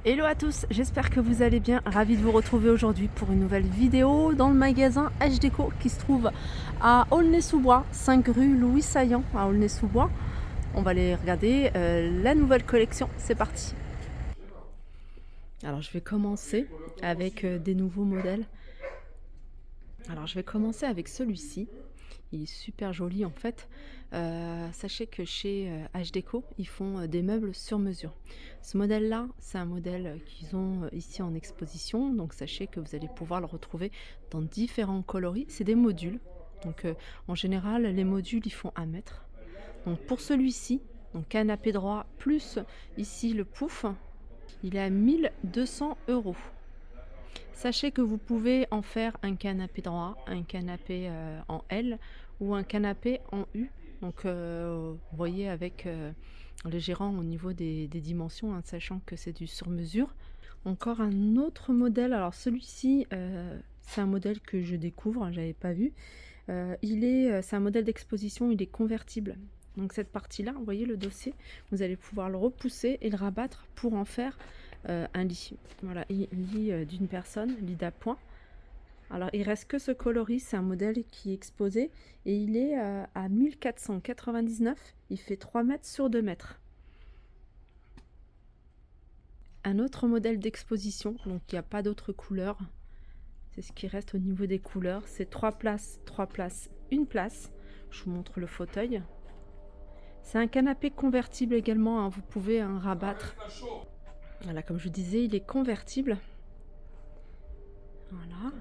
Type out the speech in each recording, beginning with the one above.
Hello à tous, j'espère que vous allez bien. Ravi de vous retrouver aujourd'hui pour une nouvelle vidéo dans le magasin H-Déco qui se trouve à Aulnay-sous-Bois, 5 rue Louis Saillant à Aulnay-sous-Bois. On va aller regarder la nouvelle collection, c'est parti. Alors je vais commencer avec des nouveaux modèles. Alors je vais commencer avec celui-ci. Il est super joli en fait. Sachez que chez H-Déco, ils font des meubles sur mesure. Ce modèle-là, c'est un modèle qu'ils ont ici en exposition. Donc sachez que vous allez pouvoir le retrouver dans différents coloris. C'est des modules. Donc en général, les modules, ils font 1 mètre. Donc pour celui-ci, donc canapé droit plus ici le pouf, il est à 1200 €. Sachez que vous pouvez en faire un canapé droit, un canapé en L ou un canapé en U. Donc, vous voyez avec le gérant au niveau des dimensions, hein, sachant que c'est du sur-mesure. Encore un autre modèle. Alors celui-ci, c'est un modèle que je découvre, hein, j'avais pas vu. C'est un modèle d'exposition, il est convertible. Donc cette partie-là, vous voyez le dossier, vous allez pouvoir le repousser et le rabattre pour en faire un lit. Voilà, lit d'une personne, lit d'appoint. Alors il reste que ce coloris, c'est un modèle qui est exposé et il est à 1499. Il fait 3 mètres sur 2 mètres. Un autre modèle d'exposition, donc il n'y a pas d'autres couleurs. C'est ce qui reste au niveau des couleurs. C'est 3 places, 1 place. Je vous montre le fauteuil. C'est un canapé convertible également, hein. Vous pouvez rabattre. Voilà, comme je disais, il est convertible. Voilà.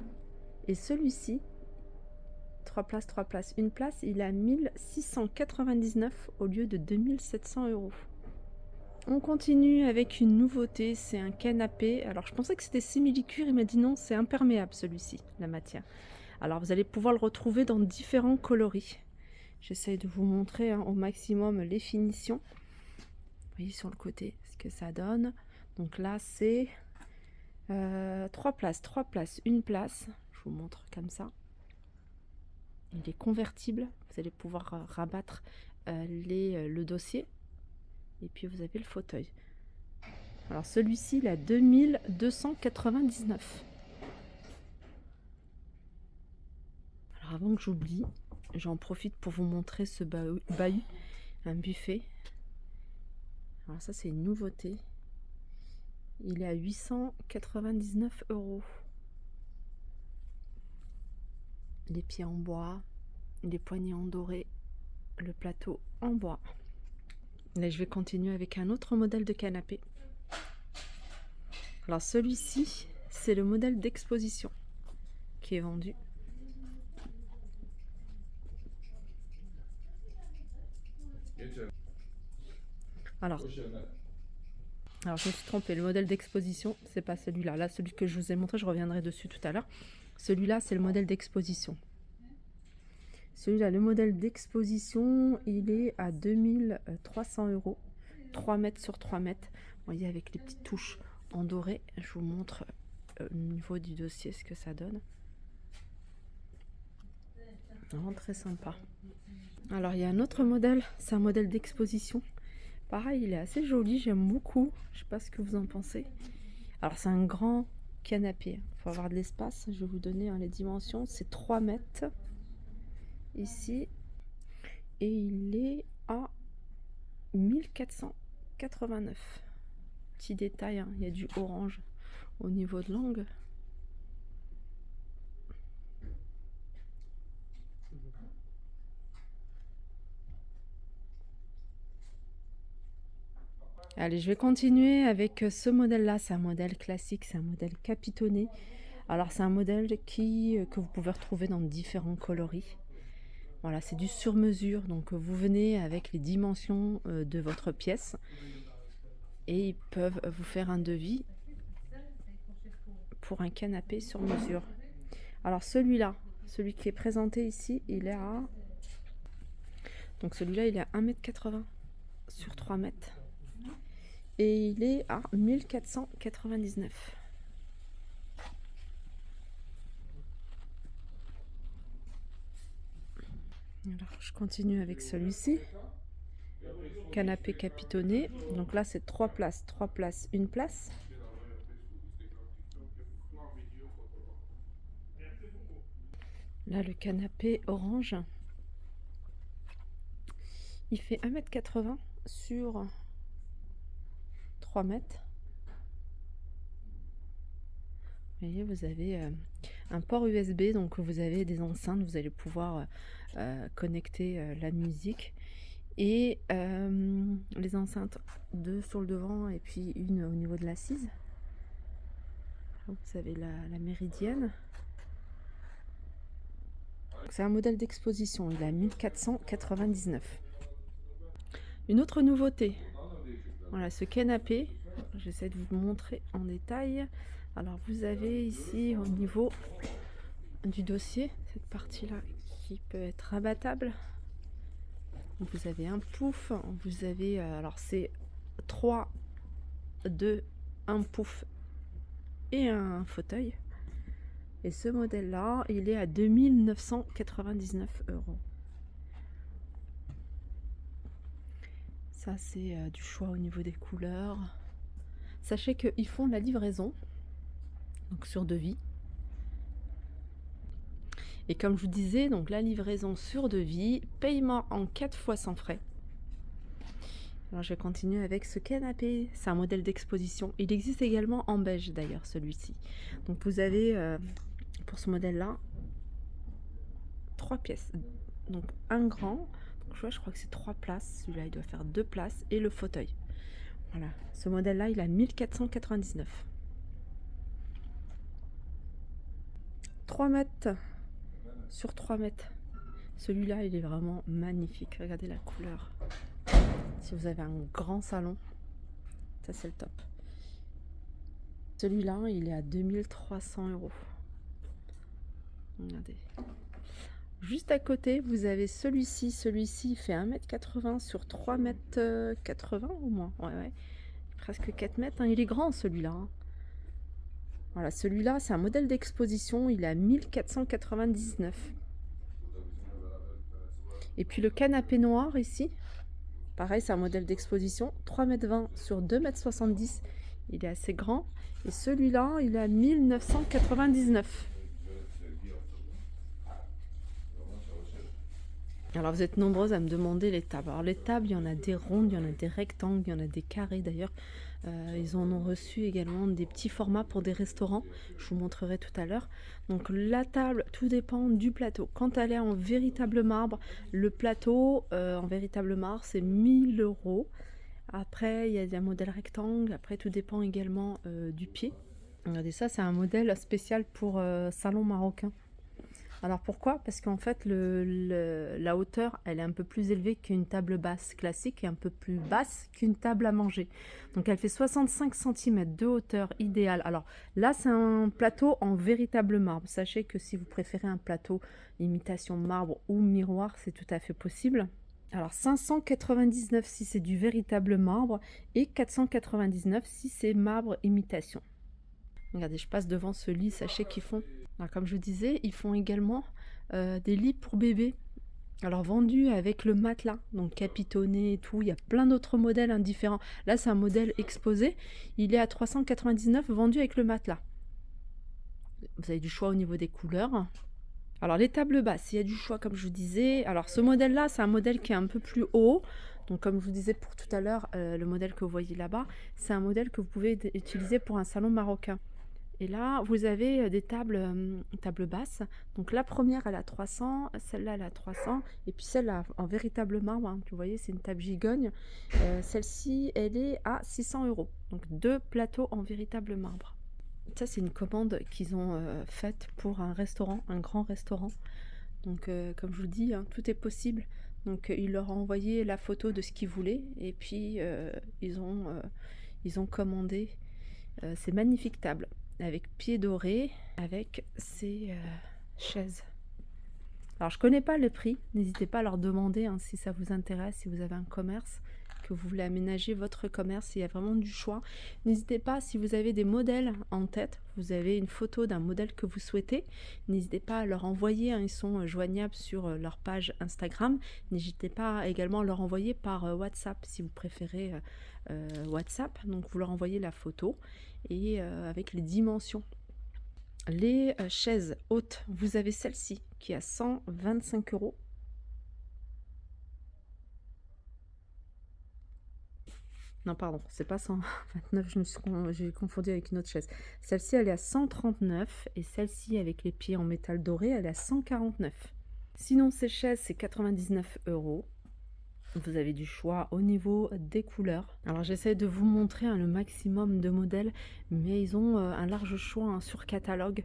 Et celui-ci, 3 places, 1 place, il est à 1699 au lieu de 2700 €. On continue avec une nouveauté, c'est un canapé. Alors je pensais que c'était simili-cuir, il m'a dit non, c'est imperméable celui-ci, la matière. Alors vous allez pouvoir le retrouver dans différents coloris. J'essaye de vous montrer au maximum les finitions. Vous voyez sur le côté ce que ça donne. Donc là c'est 3 places, 1 place. Je vous montre comme ça. Il est convertible. Vous allez pouvoir rabattre le dossier. Et puis vous avez le fauteuil. Alors celui-ci, il a 2299. Alors avant que j'oublie, j'en profite pour vous montrer ce bahut, un buffet. Alors ça c'est une nouveauté. Il est à 899 €. Les pieds en bois, les poignées en doré, le plateau en bois. Là je vais continuer avec un autre modèle de canapé. Alors celui-ci, c'est le modèle d'exposition qui est vendu. Alors je me suis trompée, le modèle d'exposition, c'est pas celui-là. Là, celui que je vous ai montré, je reviendrai dessus tout à l'heure. Celui-là, c'est le modèle d'exposition. Celui-là, le modèle d'exposition, il est à 2300 €. 3 mètres sur 3 mètres. Vous voyez, avec les petites touches en doré. Je vous montre au niveau du dossier ce que ça donne. Vraiment très sympa. Alors, il y a un autre modèle, c'est un modèle d'exposition. Pareil, il est assez joli, j'aime beaucoup. Je sais pas ce que vous en pensez. Alors c'est un grand canapé, il faut avoir de l'espace. Je vais vous donner les dimensions. C'est 3 mètres ici. Et il est à 1489. Petit détail, hein, il y a du orange au niveau de l'angle. Allez, je vais continuer avec ce modèle-là. C'est un modèle classique, c'est un modèle capitonné. Alors c'est un modèle que vous pouvez retrouver dans différents coloris. Voilà, c'est du sur-mesure, donc vous venez avec les dimensions de votre pièce et ils peuvent vous faire un devis pour un canapé sur mesure. Alors celui-là, celui qui est présenté ici, il est à... Donc celui-là, il est à 1,80 m sur 3 mètres. Et il est à 1499. Alors je continue avec celui-ci. Canapé capitonné. Donc là c'est 3 places, 1 place. Là, le canapé orange, il fait 1,80 m sur 3 mètres. Vous voyez, vous avez un port USB, donc vous avez des enceintes, vous allez pouvoir connecter la musique. Et les enceintes, deux sur le devant et puis une au niveau de l'assise. Vous avez la méridienne. C'est un modèle d'exposition, il est à 1499. Une autre nouveauté, voilà ce canapé, j'essaie de vous montrer en détail. Alors vous avez ici au niveau du dossier, cette partie-là qui peut être rabattable. Vous avez un pouf, vous avez, alors c'est 3, 2, un pouf et un fauteuil. Et ce modèle-là, il est à 2999 €. Ça, c'est du choix au niveau des couleurs. Sachez qu'ils font la livraison, donc sur devis. Et comme je vous disais, donc la livraison sur devis, paiement en 4 fois sans frais. Alors je vais continuer avec ce canapé, c'est un modèle d'exposition. Il existe également en beige d'ailleurs celui-ci. Donc vous avez pour ce modèle-là 3 pièces. Donc un grand, donc je crois que c'est 3 places. Celui-là il doit faire 2 places et le fauteuil. Voilà, ce modèle-là il a 1499. 3 mètres sur 3 mètres. Celui-là il est vraiment magnifique. Regardez la couleur. Si vous avez un grand salon, ça c'est le top. Celui-là, il est à 2300 €. Regardez. Juste à côté, vous avez celui-ci. Celui-ci fait 1,80 m sur 3,80 m au moins. Ouais. Presque 4 mètres. Hein. Il est grand celui-là. Hein. Voilà, celui-là, c'est un modèle d'exposition. Il est à 1499. Et puis le canapé noir ici. Pareil, c'est un modèle d'exposition, 3,20 m sur 2,70 m. Il est assez grand. Et celui-là, il est à 1999. Alors, vous êtes nombreuses à me demander les tables. Alors, les tables, il y en a des rondes, il y en a des rectangles, il y en a des carrés d'ailleurs. Ils en ont reçu également des petits formats pour des restaurants. Je vous montrerai tout à l'heure. Donc la table, tout dépend du plateau. Quand elle est en véritable marbre, le plateau en véritable marbre, c'est 1000 €. Après, il y a des modèles rectangles. Après, tout dépend également du pied. Regardez ça, c'est un modèle spécial pour salon marocain. Alors pourquoi? Parce qu'en fait la hauteur elle est un peu plus élevée qu'une table basse classique et un peu plus basse qu'une table à manger. Donc elle fait 65 cm de hauteur idéale. Alors là c'est un plateau en véritable marbre. Sachez que si vous préférez un plateau imitation marbre ou miroir, c'est tout à fait possible. Alors 599 si c'est du véritable marbre et 499 si c'est marbre imitation. Regardez, je passe devant ce lit, sachez qu'ils font, alors, comme je vous disais, ils font également des lits pour bébés. Alors vendus avec le matelas, donc capitonné et tout. Il y a plein d'autres modèles différents. Là, c'est un modèle exposé. Il est à 399, vendu avec le matelas. Vous avez du choix au niveau des couleurs. Alors les tables basses, il y a du choix comme je vous disais. Alors ce modèle-là, c'est un modèle qui est un peu plus haut. Donc comme je vous disais pour tout à l'heure, le modèle que vous voyez là-bas, c'est un modèle que vous pouvez utiliser pour un salon marocain. Et là, vous avez des tables basses. Donc la première, elle a 300, celle-là, elle a 300. Et puis celle-là, en véritable marbre, hein, vous voyez, c'est une table gigogne. Celle-ci, elle est à 600 €. Donc 2 plateaux en véritable marbre. Ça, c'est une commande qu'ils ont faite pour un restaurant, un grand restaurant. Donc comme je vous dis, hein, tout est possible. Donc il leur a envoyé la photo de ce qu'ils voulaient. Et puis ils ont commandé ces magnifiques tables avec pieds dorés, avec ces chaises. Alors je connais pas le prix, n'hésitez pas à leur demander hein, si ça vous intéresse, si vous avez un commerce, que vous voulez aménager votre commerce, il y a vraiment du choix. N'hésitez pas, si vous avez des modèles en tête, vous avez une photo d'un modèle que vous souhaitez, n'hésitez pas à leur envoyer, hein, ils sont joignables sur leur page Instagram. N'hésitez pas également à leur envoyer par WhatsApp si vous préférez WhatsApp. Donc vous leur envoyez la photo et avec les dimensions. Les chaises hautes, vous avez celle-ci qui est à 125 euros. Non, pardon, c'est pas 129, j'ai confondu avec une autre chaise. Celle-ci, elle est à 139 et celle-ci, avec les pieds en métal doré, elle est à 149. Sinon, ces chaises, c'est 99 euros. Vous avez du choix au niveau des couleurs. Alors, j'essaie de vous montrer le maximum de modèles, mais ils ont un large choix sur catalogue.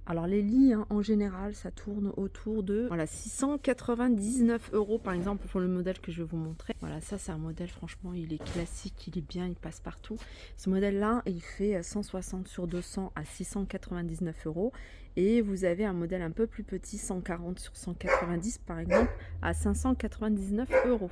Alors les lits, en général, ça tourne autour de 699 euros par exemple pour le modèle que je vais vous montrer. Voilà, ça c'est un modèle, franchement, il est classique, il est bien, il passe partout. Ce modèle-là, il fait 160 sur 200 à 699 euros. Et vous avez un modèle un peu plus petit, 140 sur 190 par exemple, à 599 euros.